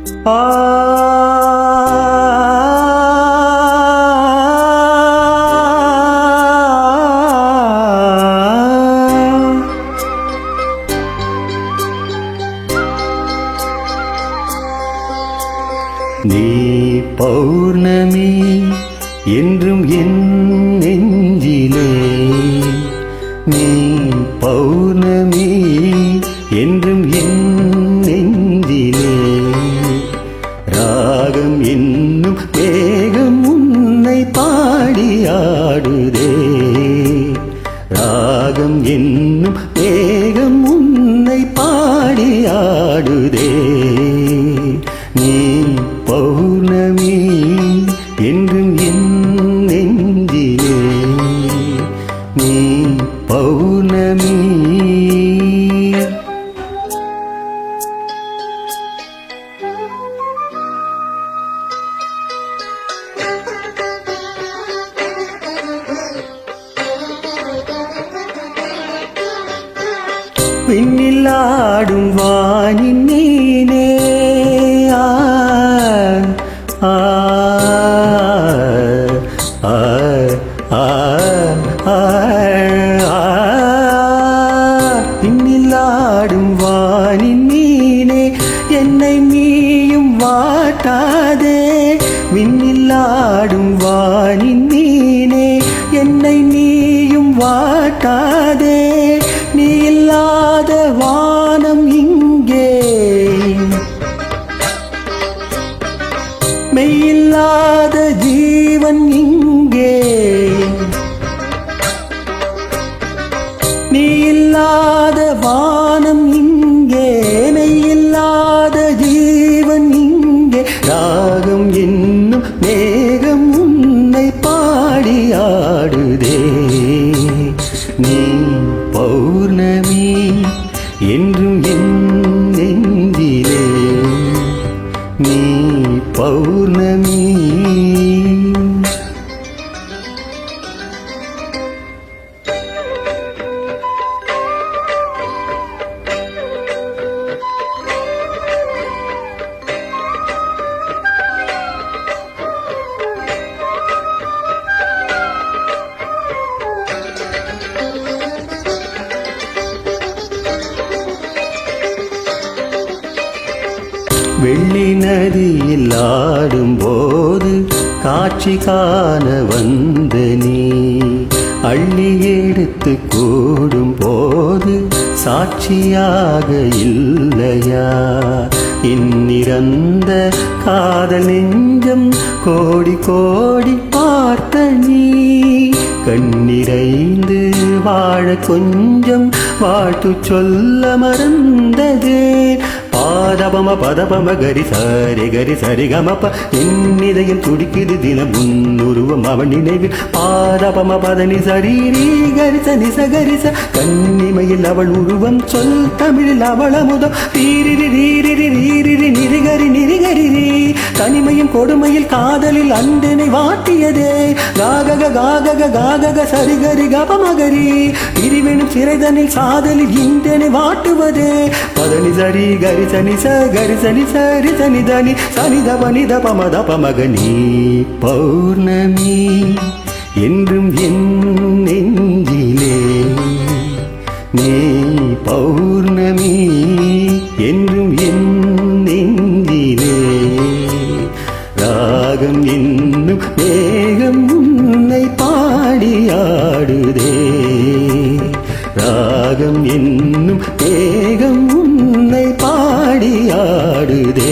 ஆ நீ பௌர்ணமி என்றும் என் நெஞ்சிலே, நீ பௌர்ணமி என்றும் என் நெஞ்சிலே, ராகம் என்னும் மேகம் உன்னை பாடியாடுதே, ராகம் என்னும் மேகம் உன்னை பாடியாடுதே. நீ பௌர்ணமி என்றும் என் நெஞ்சிலே, நீ பௌர்ணமி. விண்ணில் ஆடும் வானின் நீனே, ஆ ஆ ஆ ஆ ஆ விண்ணில் ஆடும் வானின் நீனே, என்னை நீயும் வாட்டாதே, விண்ணில் ஆடும் வானின் நீனே, என்னை நீயும் வாட்டாதே, நீ இல்லாத வானம் இங்கே, மெய்யில்லாத ஜீவன் இங்கே, நீ இல்லாத வானம் இங்கே, மெய்யில்லாத ஜீவன் இங்கே, ராகம் என்னும் மேகம் உன்னை பாடியாடுதே. நீ பௌர்ணமி என்றும் என் நெஞ்சிலே, நீ பௌர்ணமி. வெள்ளி நதியில் ஆடும்போது காட்சி காண வந்த நீ, அள்ளி எடுத்து கூடும் போது சாட்சியாக இல்லையா, இன்னிறந்த காதல் நெஞ்சம் கோடி கோடி பார்த்த நீ, கண்ணிறைந்து வாழ கொஞ்சம் வாழ்த்து சொல்ல மறந்ததே, பாதபம பதபம கரி சரி கரி சரி கமப்ப, என் இதயம் துடிக்குது தினம் உன்னுருவம் அவன் நினைவில், பாதபம பதனி சரீரி கரிச நிச கரிச, கண்ணிமையில் அவள் உருவம் சொல் தமிழில் அவள் அமுதம், ரீரிரி ரீரிரி ரீரிரி நிரிகரி நிரிகரிரி, தனிமையும் கொடுமையில் காதலில் அண்டனை வாட்டியதே, காகக காகக காகக சரிகரி கபமகரி, பிரிவெனும் சிறைதனில் காதலில் இந்தனை வாட்டுவதே, பதனி சரி கரி சனி ச கரி சனி சரி சனி தனி சனி தபனி தபமத பமகனி. பௌர்ணமி என்றும் என் நெஞ்சிலே, நீ பௌர்ணமி என்றும் என் நெஞ்சிலே, ராகம் என்னும் மேகம் உன்னை பாடியாடுதே, ராகம் என்னும் மேகம் உன்னை பாடியாடுதே.